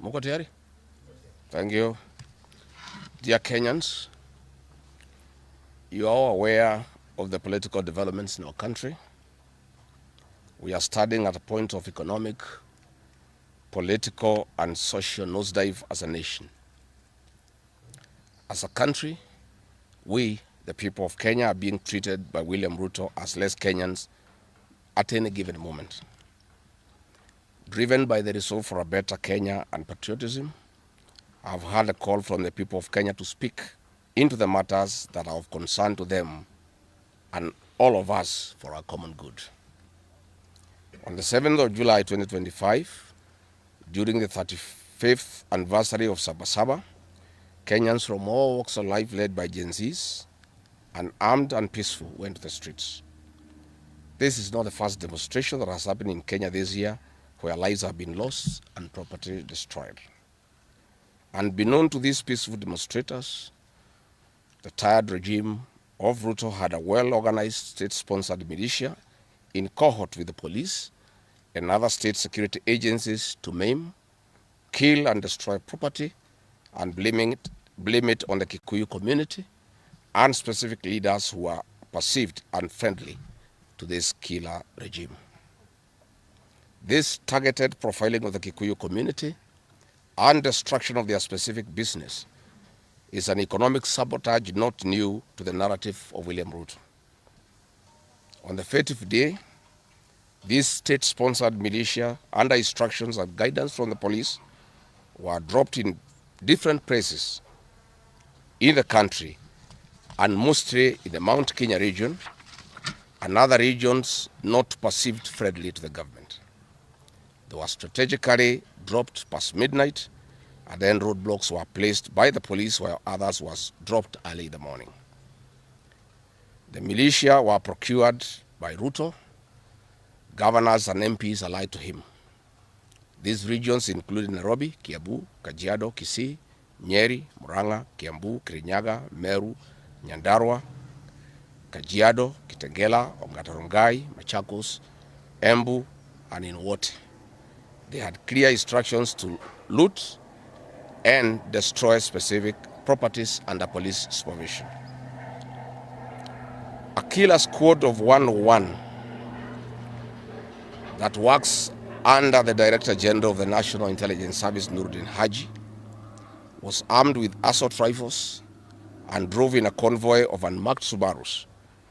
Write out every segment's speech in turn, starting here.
Muko tayari? Thank you. Dear Kenyans, you are all aware of the political developments in our country. We are standing at a point of economic, political, and social nosedive as a nation. As a country, we, the people of Kenya, are being treated by William Ruto as less Kenyans at any given moment. Driven by the resolve for a better Kenya and patriotism, I've heard a call from the people of Kenya to speak into the matters that are of concern to them and all of us for our common good. On the 7th of July 2025, during the 35th anniversary of Sabasaba, Kenyans from all walks of life led by Gen Zs, and armed and peaceful, went to the streets. This is not the first demonstration that has happened in Kenya this year where lives have been lost and property destroyed. Unbeknown to these peaceful demonstrators, the tired regime of Ruto had a well-organized state-sponsored militia in cohort with the police and other state security agencies to maim, kill and destroy property and blame it on the Kikuyu community and specific leaders who are perceived unfriendly to this killer regime. This targeted profiling of the Kikuyu community and destruction of their specific business is an economic sabotage not new to the narrative of William Ruto. On the 30th day, these state-sponsored militia, under instructions and guidance from the police, were dropped in different places in the country, and mostly in the Mount Kenya region and other regions not perceived friendly to the government. They were strategically dropped past midnight, and then roadblocks were placed by the police while others was dropped early in the morning. The militia were procured by Ruto, governors and MPs allied to him. These regions include Nairobi, Kiambu, Kajiado, Kisii, Nyeri, Murang'a, Kiambu, Kirinyaga, Meru, Nyandarua, Kajiado, Kitengela, Ongata-Rongai, Machakos, Embu, and in Wote. They had clear instructions to loot and destroy specific properties under police supervision. A killer squad of 101 that works under the Director General of the National Intelligence Service, Nuruddin Haji, was armed with assault rifles and drove in a convoy of unmarked Subarus,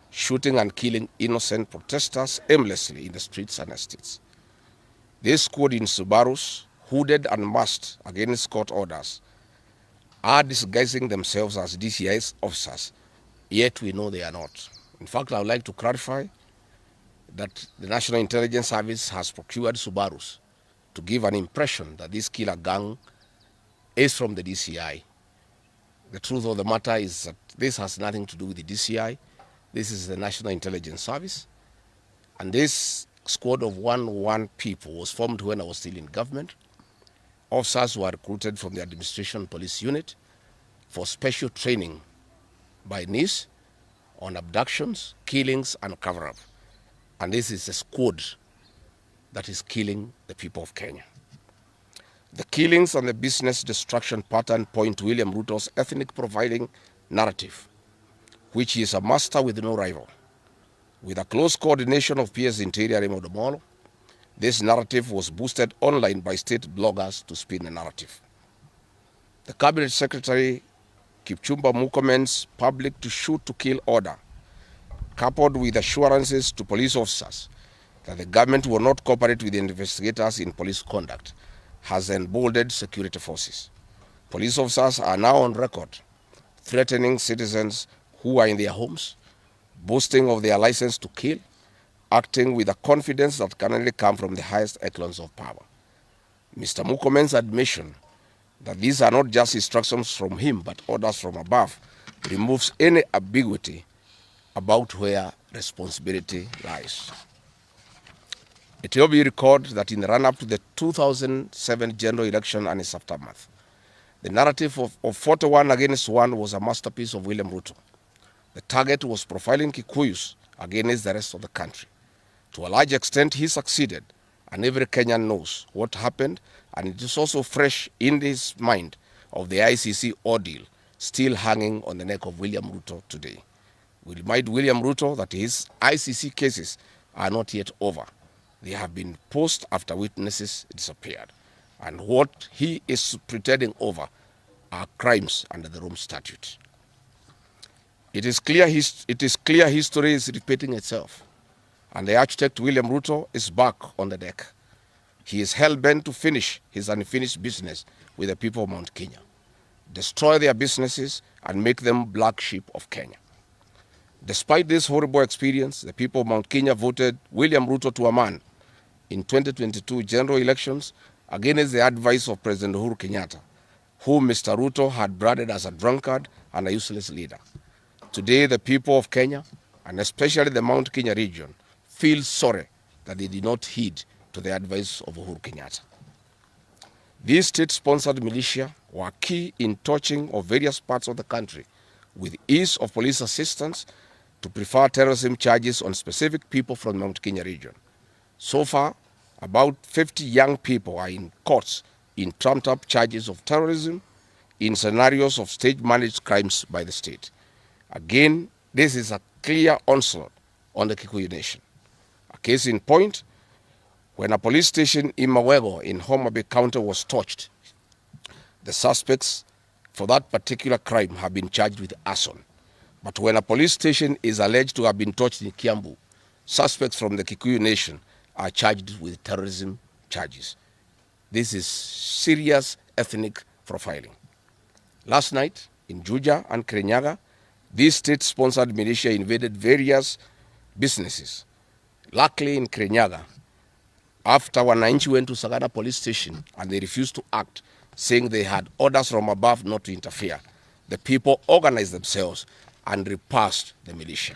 shooting and killing innocent protesters aimlessly in the streets and estates. This squad in Subarus, hooded and masked against court orders, are disguising themselves as DCI's officers, yet we know they are not. In fact, I would like to clarify that the National Intelligence Service has procured Subarus to give an impression that this killer gang is from the DCI. The truth of the matter is that this has nothing to do with the DCI. This is the National Intelligence Service. And this squad of 101 people was formed when I was still in government. Officers were recruited from the Administration Police Unit for special training by NIS on abductions, killings, and cover-up. And this is a squad that is killing the people of Kenya. The killings and the business destruction pattern point to William Ruto's ethnic profiling narrative, which he is a master with no rival. With a close coordination of PS Interior Raymond Omolo, this narrative was boosted online by state bloggers to spin the narrative. The Cabinet Secretary Kipchumba Murkomen's public to shoot to kill order, coupled with assurances to police officers that the government will not cooperate with the investigators in police conduct, has emboldened security forces. Police officers are now on record threatening citizens who are in their homes, boasting of their license to kill, acting with a confidence that can only come from the highest echelons of power. Mr. Murkomen's admission that these are not just instructions from him but orders from above removes any ambiguity about where responsibility lies. It will be recalled that in the run-up to the 2007 general election and its aftermath, the narrative of 41 against 1 was a masterpiece of William Ruto. The target was profiling Kikuyus against the rest of the country. To a large extent, he succeeded, and every Kenyan knows what happened, and it is also fresh in his mind of the ICC ordeal still hanging on the neck of William Ruto today. We remind William Ruto that his ICC cases are not yet over. They have been posed after witnesses disappeared, and what he is pretending over are crimes under the Rome Statute. It is clear history is repeating itself, and the architect William Ruto is back on the deck. He is hell-bent to finish his unfinished business with the people of Mount Kenya, destroy their businesses, and make them black sheep of Kenya. Despite this horrible experience, the people of Mount Kenya voted William Ruto to a man in 2022 general elections against the advice of President Uhuru Kenyatta, whom Mr. Ruto had branded as a drunkard and a useless leader. Today, the people of Kenya, and especially the Mount Kenya region, feel sorry that they did not heed to the advice of Uhuru Kenyatta. These state-sponsored militia were key in touching of various parts of the country with ease of police assistance to prefer terrorism charges on specific people from the Mount Kenya region. So far, about 50 young people are in courts in trumped-up charges of terrorism in scenarios of state-managed crimes by the state. Again, this is a clear onslaught on the Kikuyu nation. A case in point, when a police station in Mawego in Homa Bay County was torched, the suspects for that particular crime have been charged with arson. But when a police station is alleged to have been torched in Kiambu, suspects from the Kikuyu nation are charged with terrorism charges. This is serious ethnic profiling. Last night, in Juja and Kirinyaga, these state-sponsored militia invaded various businesses. Luckily, in Kirinyaga, after Wananchi went to Sagada police station and they refused to act, saying they had orders from above not to interfere, the people organized themselves and repulsed the militia.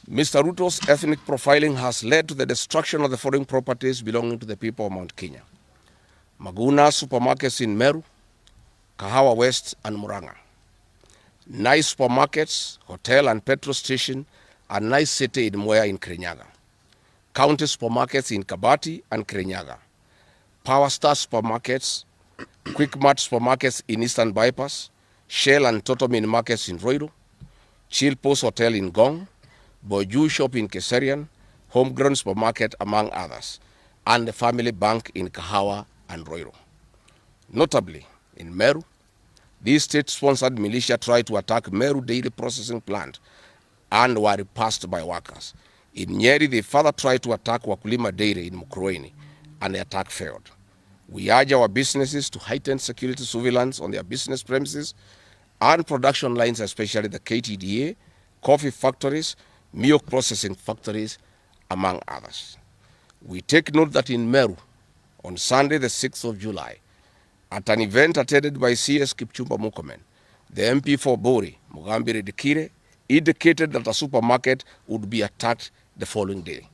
Mr. Ruto's ethnic profiling has led to the destruction of the foreign properties belonging to the people of Mount Kenya. Maguna supermarkets in Meru, Kahawa West and Muranga. Nice supermarkets, hotel and petrol station, and nice city in Mwea in Kirinyaga. County supermarkets in Kabati and Kirinyaga. Power Star supermarkets, Quick Mart supermarkets in Eastern Bypass, Shell and Totomin markets in Roiro, Chill Post Hotel in Gong, Boju Shop in Keserian, Homegrown Supermarket, among others, and the Family Bank in Kahawa and Roiro. Notably, in Meru, these state-sponsored militia tried to attack Meru Dairy Processing Plant and were repulsed by workers. In Nyeri, they further tried to attack Wakulima Dairy in Mukurweini, and the attack failed. We urge our businesses to heighten security surveillance on their business premises and production lines, especially the KTDA, coffee factories, milk processing factories, among others. We take note that in Meru, on Sunday, the 6th of July, at an event attended by CS Kipchumba Murkomen, the MP for Bori, Mugambi Rigathi, indicated that a supermarket would be attacked the following day.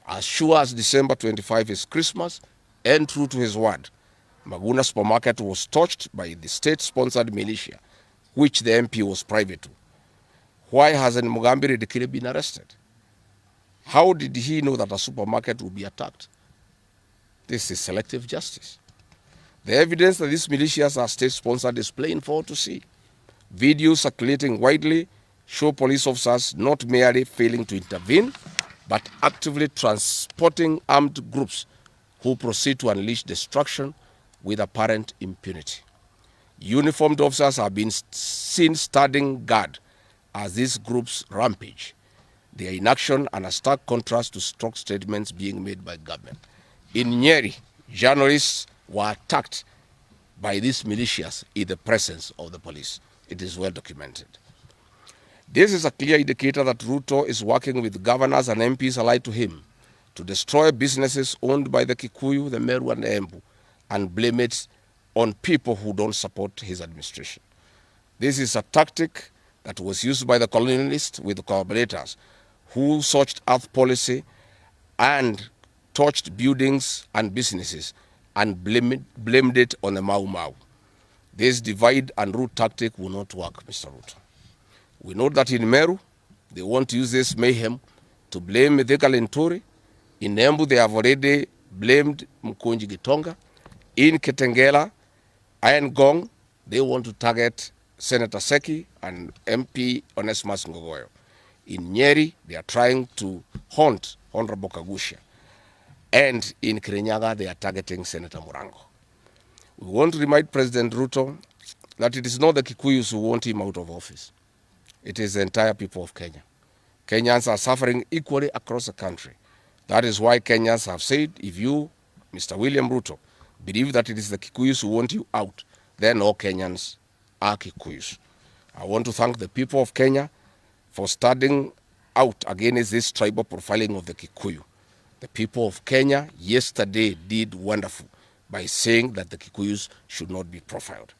As sure as December 25 is Christmas, and true to his word, Maguna supermarket was torched by the state-sponsored militia, which the MP was private to. Why hasn't Mugambi Rigathi been arrested? How did he know that a supermarket would be attacked? This is selective justice. The evidence that these militias are state-sponsored is plain for all to see. Videos circulating widely show police officers not merely failing to intervene, but actively transporting armed groups who proceed to unleash destruction with apparent impunity. Uniformed officers have been seen standing guard as these groups rampage. They are in action and a stark contrast to strong statements being made by government. In Nyeri, journalists were attacked by these militias in the presence of the police. It is well documented. This is a clear indicator that Ruto is working with governors and MPs allied to him to destroy businesses owned by the Kikuyu, the Meru, and the Embu, and blame it on people who don't support his administration. This is a tactic that was used by the colonialists with the collaborators who searched earth policy and torched buildings and businesses and blamed it on the Mau Mau. This divide and rule tactic will not work, Mr. Ruto. We know that in Meru, they want to use this mayhem to blame Thika Linturi In Embu, they have already blamed Mkunji Gitonga. In Kitengela, Iron Gong, they want to target Senator Seki and MP Onesmus Ngogoyo. In Nyeri, they are trying to haunt Honorable Kagusha. And in Kirinyaga, they are targeting Senator Murango. We want to remind President Ruto that it is not the Kikuyus who want him out of office. It is the entire people of Kenya. Kenyans are suffering equally across the country. That is why Kenyans have said, if you, Mr. William Ruto, believe that it is the Kikuyus who want you out, then all Kenyans are Kikuyus. I want to thank the people of Kenya for standing out against this tribal profiling of the Kikuyu. The people of Kenya yesterday did wonderful by saying that the Kikuyus should not be profiled.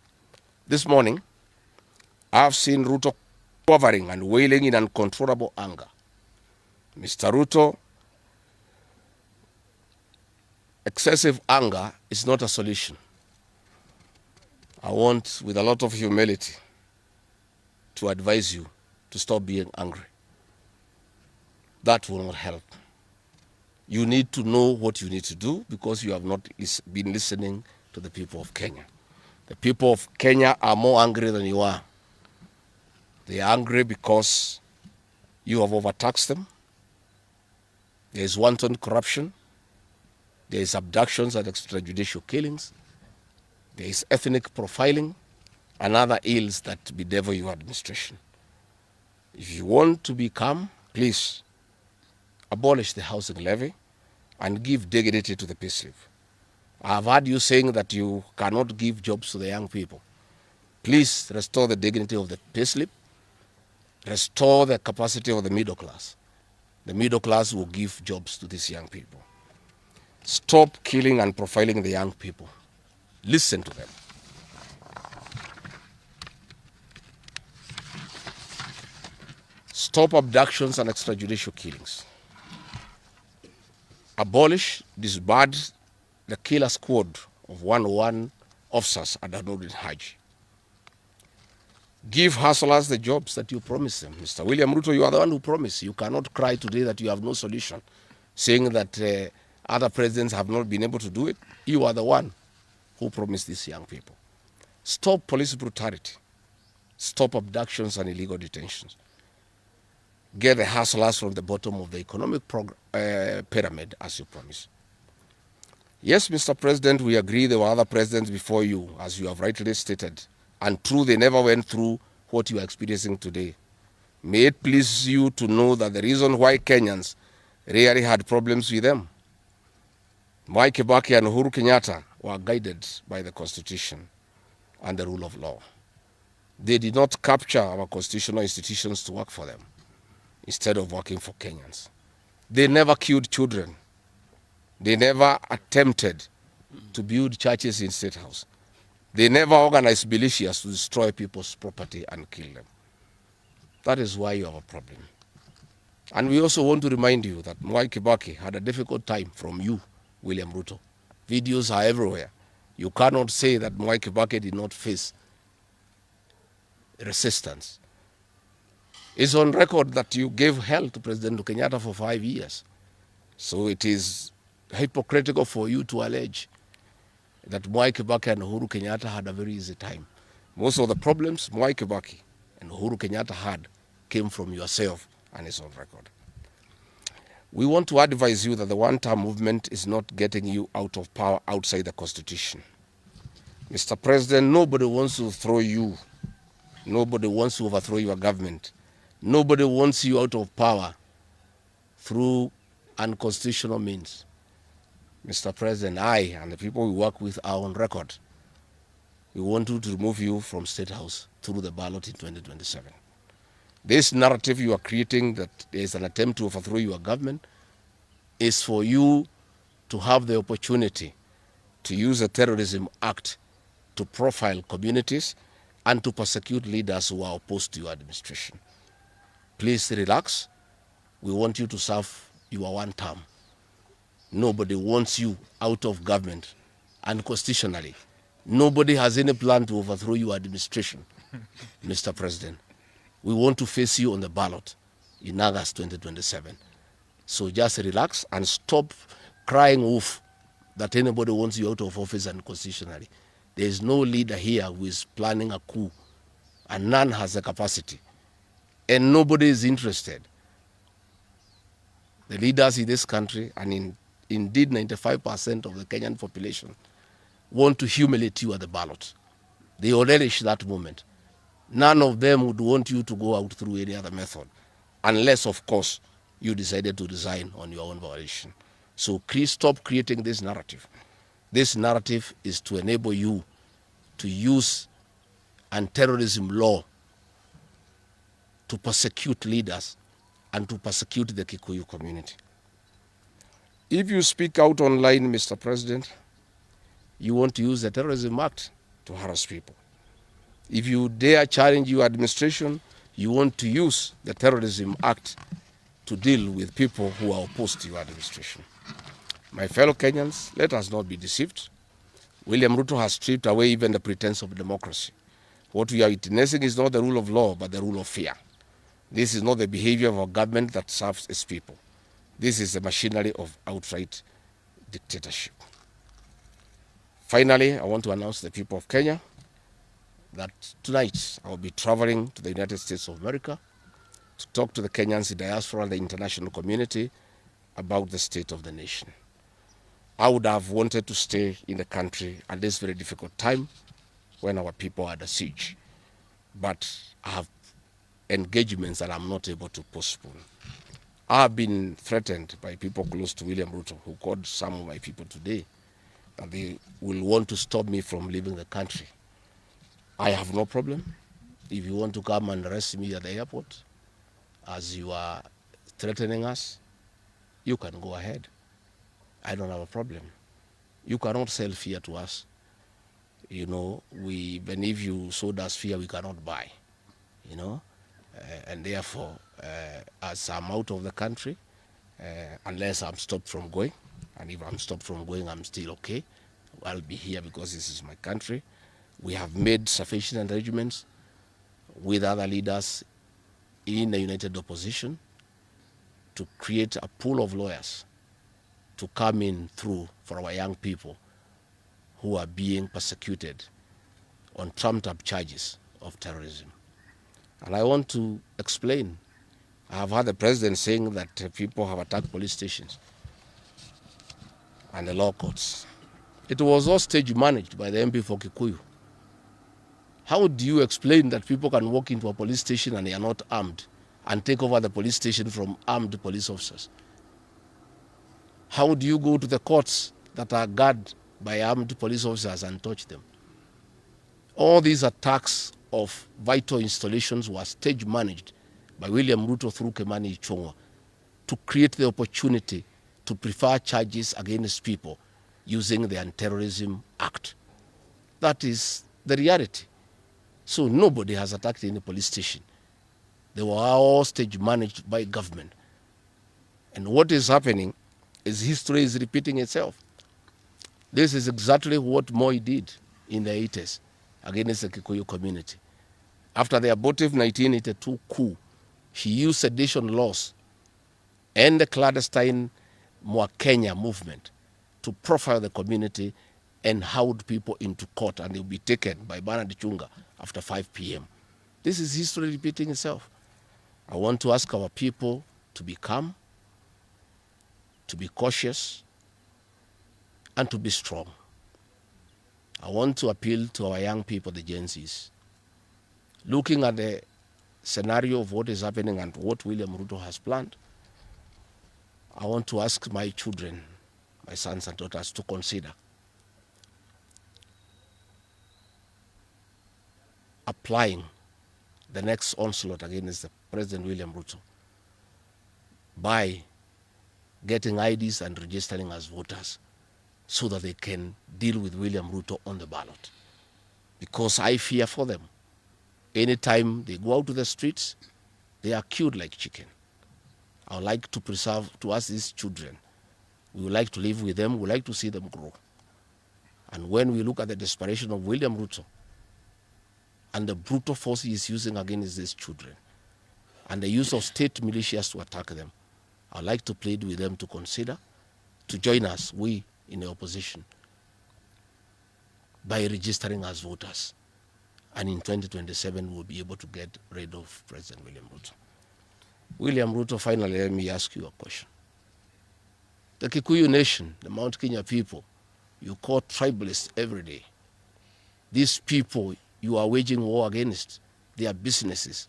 This morning, I've seen Ruto quivering and wailing in uncontrollable anger. Mr. Ruto, excessive anger is not a solution. I want, with a lot of humility, to advise you to stop being angry. That will not help. You need to know what you need to do because you have not been listening to the people of Kenya. The people of Kenya are more angry than you are. They are angry because you have overtaxed them. There is wanton corruption. There is abductions and extrajudicial killings. There is ethnic profiling and other ills that bedevil your administration. If you want to be calm, please abolish the housing levy and give dignity to the payslip. I have heard you saying that you cannot give jobs to the young people. Please restore the dignity of the payslip. Restore the capacity of the middle class. The middle class will give jobs to these young people. Stop killing and profiling the young people. Listen to them. Stop abductions and extrajudicial killings. Abolish, disband the killer squad of 101 officers at Nurdin Haji. Give hustlers the jobs that you promised them. Mr. William Ruto, you are the one who promised. You cannot cry today that you have no solution, saying that other presidents have not been able to do it. You are the one who promised these young people. Stop police brutality. Stop abductions and illegal detentions. Get the hustlers from the bottom of the economic pyramid as you promised. Yes, Mr. President, we agree there were other presidents before you, as you have rightly stated. And true, they never went through what you are experiencing today. May it please you to know that the reason why Kenyans really had problems with them, Mwai Kibaki and Uhuru Kenyatta were guided by the Constitution and the rule of law. They did not capture our constitutional institutions to work for them, instead of working for Kenyans. They never killed children. They never attempted to build churches in State House. They never organized militias to destroy people's property and kill them. That is why you have a problem. And we also want to remind you that Mwai Kibaki had a difficult time from you, William Ruto. Videos are everywhere. You cannot say that Mwai Kibaki did not face resistance. It's on record that you gave hell to President Kenyatta for 5 years. So it is hypocritical for you to allege that Mwai Kibaki and Uhuru Kenyatta had a very easy time. Most of the problems Mwai Kibaki and Uhuru Kenyatta had came from yourself, and it's on record. We want to advise you that the one-term movement is not getting you out of power outside the Constitution. Mr. President, nobody wants to throw you. Nobody wants to overthrow your government. Nobody wants you out of power through unconstitutional means. Mr. President, I and the people we work with are on record. We want to remove you from State House through the ballot in 2027. This narrative you are creating that there is an attempt to overthrow your government is for you to have the opportunity to use the Terrorism Act to profile communities and to persecute leaders who are opposed to your administration. Please relax. We want you to serve your one term. Nobody wants you out of government unconstitutionally. Nobody has any plan to overthrow your administration, Mr. President. We want to face you on the ballot in August 2027. So just relax and stop crying wolf that anybody wants you out of office unconstitutionally. There is no leader here who is planning a coup, and none has the capacity. And nobody is interested. The leaders in this country, and indeed 95% of the Kenyan population, want to humiliate you at the ballot. They will relish that moment. None of them would want you to go out through any other method, unless, of course, you decided to resign on your own volition. So please stop creating this narrative. This narrative is to enable you to use anti-terrorism law to persecute leaders and to persecute the Kikuyu community. If you speak out online, Mr. President, you want to use the Terrorism Act to harass people. If you dare challenge your administration, you want to use the Terrorism Act to deal with people who are opposed to your administration. My fellow Kenyans, let us not be deceived. William Ruto has stripped away even the pretense of democracy. What we are witnessing is not the rule of law, but the rule of fear. This is not the behavior of a government that serves its people. This is the machinery of outright dictatorship. Finally, I want to announce to the people of Kenya that tonight I will be traveling to the United States of America to talk to the Kenyans in diaspora and the international community about the state of the nation. I would have wanted to stay in the country at this very difficult time when our people are under siege, but I have engagements that I'm not able to postpone. I have been threatened by people close to William Ruto, who called some of my people today, that they will want to stop me from leaving the country. I have no problem. If you want to come and arrest me at the airport, as you are threatening us, you can go ahead. I don't have a problem. You cannot sell fear to us. You know, even if you sold us fear, we cannot buy. You know, and therefore, as I'm out of the country, unless I'm stopped from going, and if I'm stopped from going, I'm still okay. I'll be here because this is my country. We have made sufficient arrangements with other leaders in the united opposition to create a pool of lawyers to come in through for our young people who are being persecuted on trumped-up charges of terrorism. And I want to explain. I have heard the president saying that people have attacked police stations and the law courts. It was all stage managed by the MP for Kikuyu. How do you explain that people can walk into a police station and they are not armed and take over the police station from armed police officers? How do you go to the courts that are guarded by armed police officers and touch them? All these attacks of vital installations were stage managed by William Ruto through Kimani Ichung'wa to create the opportunity to prefer charges against people using the Anti-Terrorism Act. That is the reality. So nobody has attacked any police station. They were all stage managed by government. And what is happening is history is repeating itself. This is exactly what Moi did in the 80s against the Kikuyu community. After the abortive 1982 coup, he used sedition laws and the clandestine Mwa Kenya movement to profile the community and hold people into court, and they'll be taken by Bernard Chunga after 5 p.m. This is history repeating itself. I want to ask our people to be calm, to be cautious, and to be strong. I want to appeal to our young people, the Gen Zs. Looking at the scenario of what is happening and what William Ruto has planned, I want to ask my children, my sons and daughters, to consider applying the next onslaught against the President William Ruto by getting IDs and registering as voters so that they can deal with William Ruto on the ballot. Because I fear for them. Anytime they go out to the streets, they are killed like chicken. I would like to preserve to us these children. We would like to live with them. We would like to see them grow. And when we look at the desperation of William Ruto and the brutal force he is using against these children and the use of state militias to attack them, I'd like to plead with them to consider to join us, we in the opposition, by registering as voters. And in 2027, we'll be able to get rid of President William Ruto. William Ruto, finally, let me ask you a question. The Kikuyu nation, the Mount Kenya people, you call tribalists every day. These people you are waging war against, their businesses,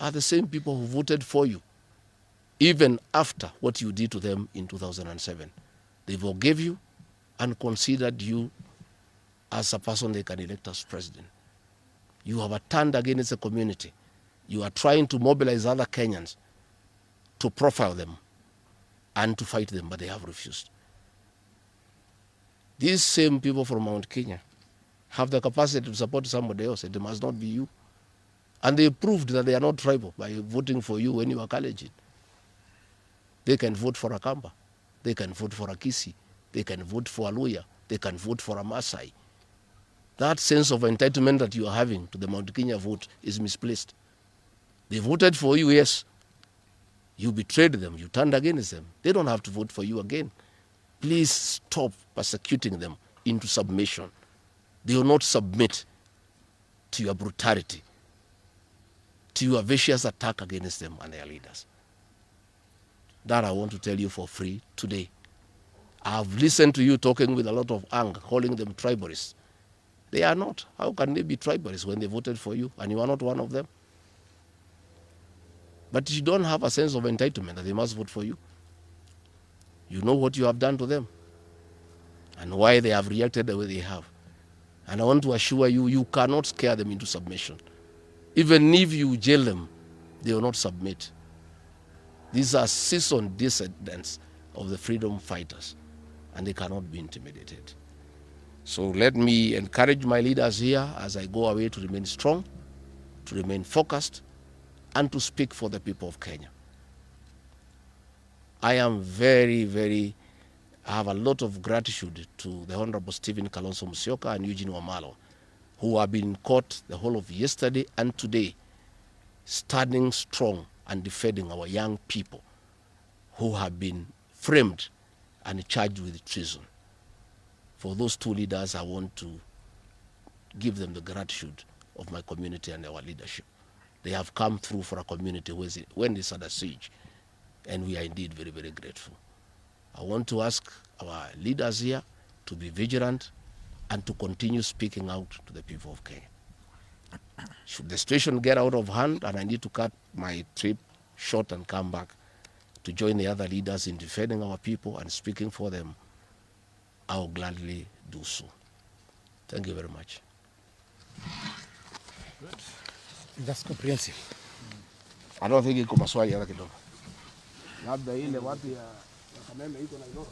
are the same people who voted for you, even after what you did to them in 2007. They forgave you and considered you as a person they can elect as president. You have turned against the community. You are trying to mobilize other Kenyans to profile them and to fight them, but they have refused. These same people from Mount Kenya have the capacity to support somebody else. It must not be you. And they proved that they are not tribal by voting for you when you are Kalenjin. They can vote for a Kamba. They can vote for a Kisi. They can vote for a Luya. They can vote for a Maasai. That sense of entitlement that you are having to the Mount Kenya vote is misplaced. They voted for you, yes. You betrayed them. You turned against them. They don't have to vote for you again. Please stop persecuting them into submission. They will not submit to your brutality, to your vicious attack against them and their leaders. That I want to tell you for free today. I've listened to you talking with a lot of anger, calling them tribalists. They are not. How can they be tribalists when they voted for you and you are not one of them? But you don't have a sense of entitlement that they must vote for you. You know what you have done to them and why they have reacted the way they have. And I want to assure you, you cannot scare them into submission. Even if you jail them, they will not submit. These are seasoned descendants of the freedom fighters, and they cannot be intimidated. So let me encourage my leaders here as I go away to remain strong, to remain focused, and to speak for the people of Kenya. I am I have a lot of gratitude to the Honorable Stephen Kalonzo Musyoka and Eugene Wamalwa, who have been in court the whole of yesterday and today, standing strong and defending our young people who have been framed and charged with treason. For those two leaders, I want to give them the gratitude of my community and our leadership. They have come through for a community when it's under siege, and we are indeed very grateful. I want to ask our leaders here to be vigilant and to continue speaking out to the people of Kenya. Should the situation get out of hand and I need to cut my trip short and come back to join the other leaders in defending our people and speaking for them, I will gladly do so. Thank you very much. Good. That's comprehensive. I don't think iko maswali hata kidogo. Labda ile watu ya Kameme iko na